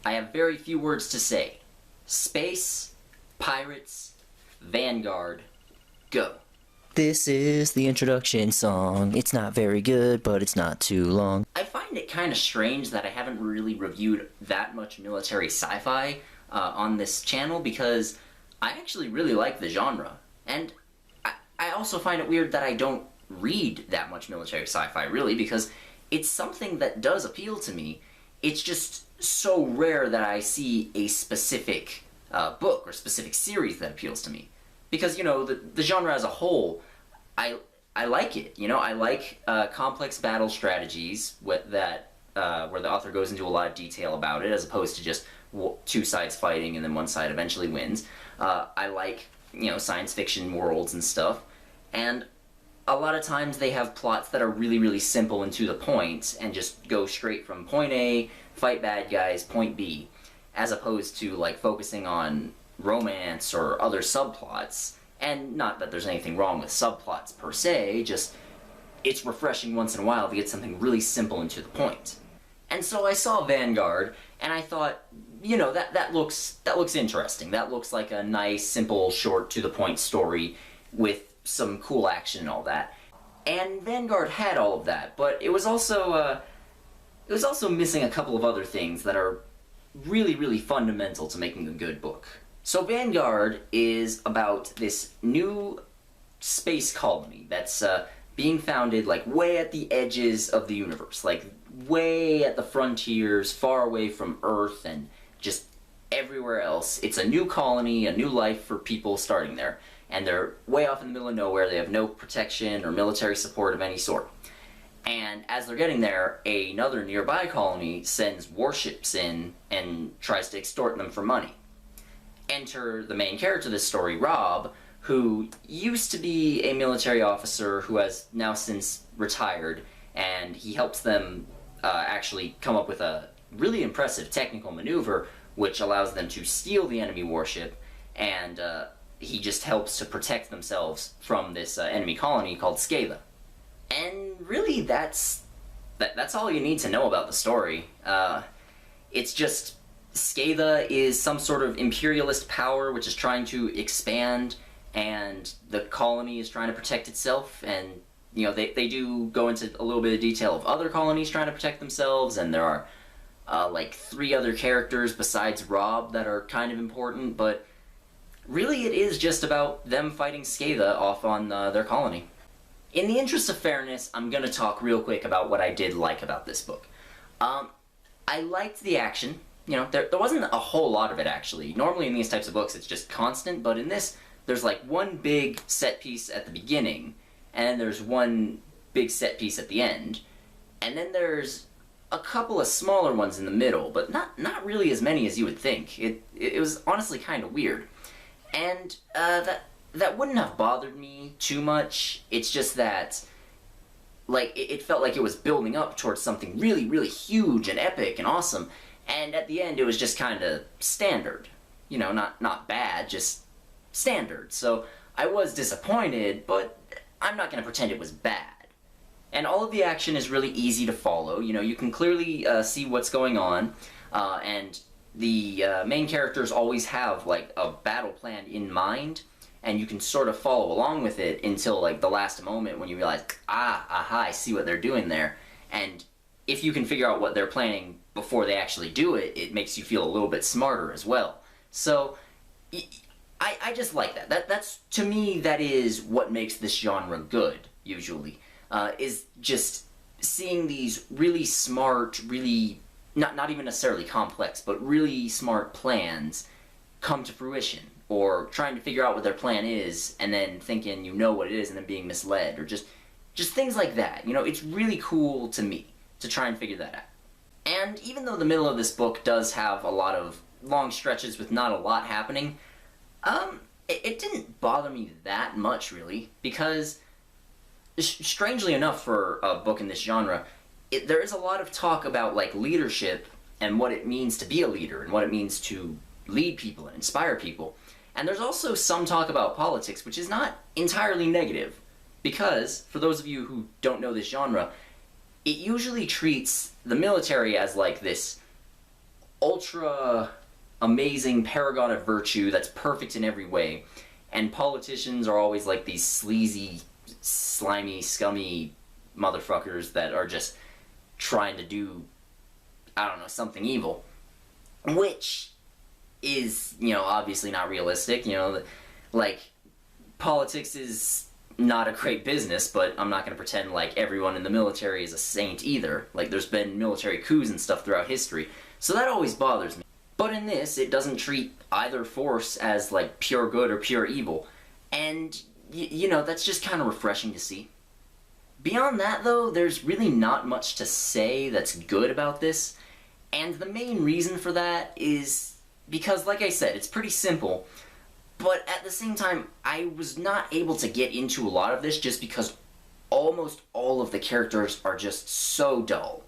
I have very few words to say. Space, pirates, Vanguard, go. This is the introduction song. It's not very good, but it's not too long. I find it kind of strange that I haven't really reviewed that much military sci-fi on this channel, because I actually really like the genre. And I also find it weird that I don't read that much military sci-fi, really, because it's something that does appeal to me. It's just so rare that I see a specific book or specific series that appeals to me. Because, you know, the genre as a whole, I like it. You know, I like complex battle strategies where the author goes into a lot of detail about it, as opposed to just two sides fighting and then one side eventually wins. I like, you know, science fiction worlds and stuff. And a lot of times they have plots that are really, really simple and to the point, and just go straight from point A, fight bad guys, point B, as opposed to, like, focusing on romance or other subplots. And not that there's anything wrong with subplots per se, just it's refreshing once in a while to get something really simple and to the point. And so I saw Vanguard, and I thought, you know, that looks interesting. That looks like a nice, simple, short, to the point story with some cool action and all that. And Vanguard had all of that, but it was also missing a couple of other things that are really, really fundamental to making a good book. So Vanguard is about this new space colony that's being founded, like, way at the edges of the universe, like way at the frontiers, far away from Earth and just everywhere else. It's a new colony, a new life for people starting there, and they're way off in the middle of nowhere. They have no protection or military support of any sort. And as they're getting there, another nearby colony sends warships in and tries to extort them for money. Enter the main character of this story, Rob, who used to be a military officer who has now since retired, and he helps them actually come up with a really impressive technical maneuver which allows them to steal the enemy warship, and he just helps to protect themselves from this enemy colony called Scala. And really, that's all you need to know about the story. It's just Scala is some sort of imperialist power which is trying to expand, and the colony is trying to protect itself, and, you know, they do go into a little bit of detail of other colonies trying to protect themselves, and there are like 3 other characters besides Rob that are kind of important, but really it is just about them fighting Scala off on their colony. In the interest of fairness, I'm gonna talk real quick about what I did like about this book. I liked the action. You know, there wasn't a whole lot of it, actually. Normally in these types of books it's just constant, but in this, there's like one big set piece at the beginning, and then there's one big set piece at the end, and then there's a couple of smaller ones in the middle, but not really as many as you would think. It was honestly kind of weird. And that wouldn't have bothered me too much. It's just that, like, it felt like it was building up towards something really, really huge and epic and awesome, and at the end it was just kind of standard. You know, not bad, just standard. So I was disappointed, but I'm not going to pretend it was bad. And all of the action is really easy to follow. You know, you can clearly see what's going on, and the main characters always have, like, a battle plan in mind, and you can sort of follow along with it until, like, the last moment when you realize, aha, I see what they're doing there. And if you can figure out what they're planning before they actually do it, it makes you feel a little bit smarter as well. So I just like that. That's, to me, that is what makes this genre good, usually, is just seeing these really smart, really, not even necessarily complex, but really smart plans come to fruition, or trying to figure out what their plan is, and then thinking you know what it is, and then being misled, or just things like that. You know, it's really cool to me to try and figure that out. And even though the middle of this book does have a lot of long stretches with not a lot happening, it didn't bother me that much, really, because strangely enough for a book in this genre, there is a lot of talk about, like, leadership and what it means to be a leader and what it means to lead people and inspire people. And there's also some talk about politics, which is not entirely negative, because, for those of you who don't know this genre, it usually treats the military as, like, this ultra amazing paragon of virtue that's perfect in every way, and politicians are always like these sleazy, slimy, scummy motherfuckers that are just trying to do, I don't know, something evil. Which is, you know, obviously not realistic. You know, like, politics is not a great business, but I'm not going to pretend like everyone in the military is a saint either. Like, there's been military coups and stuff throughout history, so that always bothers me. But in this, it doesn't treat either force as, like, pure good or pure evil. And, you know, that's just kind of refreshing to see. Beyond that, though, there's really not much to say that's good about this. And the main reason for that is because, like I said, it's pretty simple. But at the same time, I was not able to get into a lot of this just because almost all of the characters are just so dull.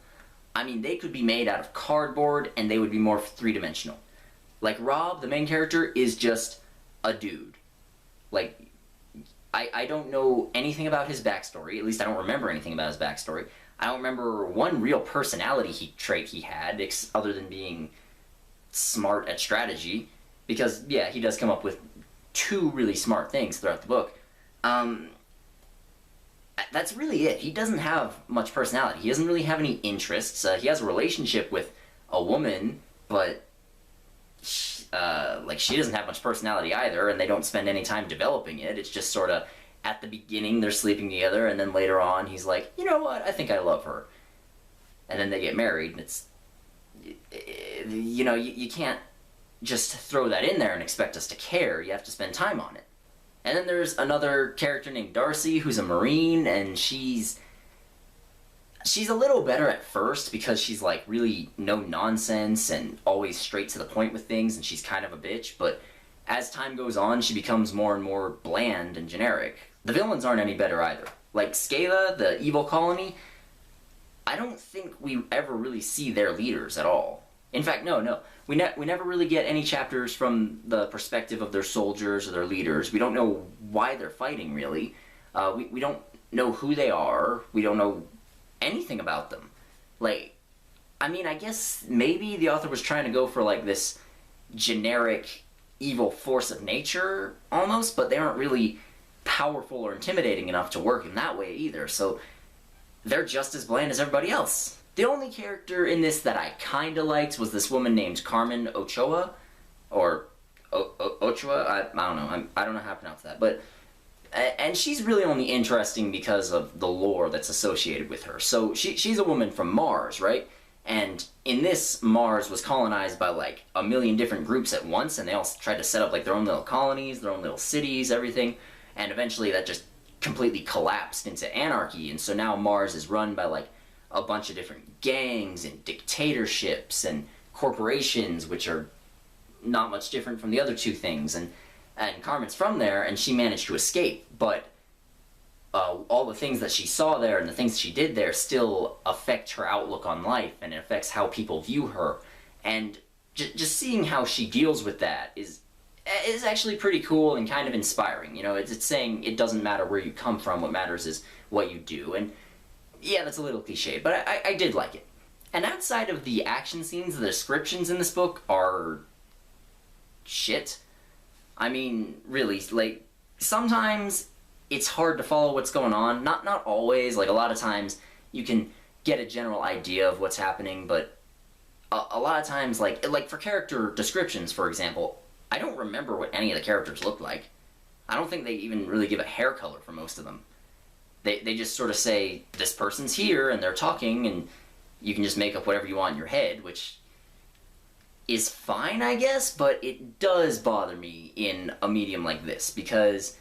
I mean, they could be made out of cardboard and they would be more three-dimensional. Like, Rob, the main character, is just a dude. Like, I don't know anything about his backstory. At least I don't remember anything about his backstory. I don't remember one real personality trait he had, other than being smart at strategy. Because, yeah, he does come up with 2 really smart things throughout the book. That's really it. He doesn't have much personality. He doesn't really have any interests. He has a relationship with a woman, but like, she doesn't have much personality either, and they don't spend any time developing it. It's just sort of, at the beginning, they're sleeping together, and then later on, he's like, you know what, I think I love her. And then they get married, and it's, you know, you can't just throw that in there and expect us to care. You have to spend time on it. And then there's another character named Darcy, who's a Marine, and she's a little better at first because she's, like, really no-nonsense and always straight to the point with things, and she's kind of a bitch, but as time goes on, she becomes more and more bland and generic. The villains aren't any better either. Like, Scala, the evil colony, I don't think we ever really see their leaders at all. In fact, no. We never really get any chapters from the perspective of their soldiers or their leaders. We don't know why they're fighting, really. We don't know who they are. We don't know anything about them. Like, I mean, I guess maybe the author was trying to go for, like, this generic evil force of nature, almost, but they aren't really powerful or intimidating enough to work in that way either, so they're just as bland as everybody else. The only character in this that I kinda liked was this woman named Carmen Ochoa, or Ochoa, I don't know, I don't know how to pronounce that, but, and she's really only interesting because of the lore that's associated with her. So she's a woman from Mars, right? And in this, Mars was colonized by, like, a million different groups at once, and they all tried to set up, like, their own little colonies, their own little cities, everything, and eventually that just completely collapsed into anarchy, and so now Mars is run by, like, a bunch of different gangs and dictatorships and corporations, which are not much different from the other 2 things, and Carmen's from there, and she managed to escape, but all the things that she saw there and the things she did there still affect her outlook on life, and it affects how people view her, and just seeing how she deals with that is actually pretty cool and kind of inspiring. You know, it's saying it doesn't matter where you come from, what matters is what you do, and yeah, that's a little cliche, but I did like it. And outside of the action scenes, the descriptions in this book are shit. I mean, really, like, sometimes it's hard to follow what's going on. Not always. Like, a lot of times you can get a general idea of what's happening, but a lot of times, like for character descriptions, for example, I don't remember what any of the characters look like. I don't think they even really give a hair color for most of them. They just sort of say, this person's here, and they're talking, and you can just make up whatever you want in your head, which is fine, I guess, but it does bother me in a medium like this, because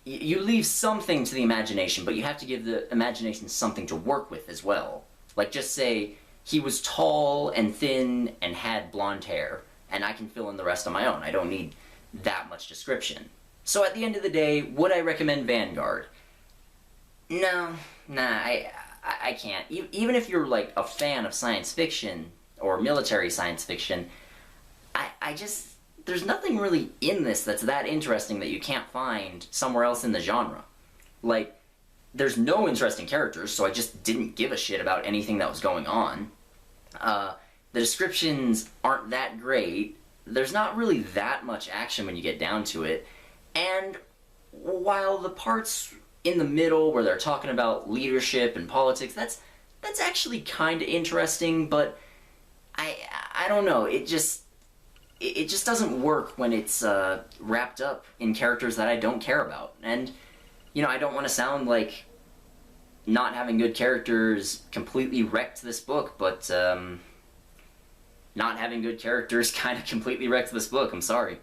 you leave something to the imagination, but you have to give the imagination something to work with as well. Like, just say, he was tall and thin and had blonde hair, and I can fill in the rest on my own. I don't need that much description. So at the end of the day, would I recommend Vanguard? No, I can't. Even if you're, like, a fan of science fiction, or military science fiction, I just, there's nothing really in this that's that interesting that you can't find somewhere else in the genre. Like, there's no interesting characters, so I just didn't give a shit about anything that was going on. the descriptions aren't that great. There's not really that much action when you get down to it. And while the parts in the middle where they're talking about leadership and politics, that's actually kind of interesting, but I don't know, it just doesn't work when it's wrapped up in characters that I don't care about. And, you know, I don't want to sound like not having good characters completely wrecked this book, but not having good characters kind of completely wrecked this book, I'm sorry.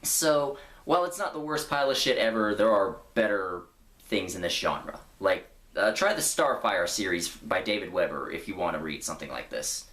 So, while it's not the worst pile of shit ever, there are better things in this genre. Like, try the Starfire series by David Weber if you want to read something like this.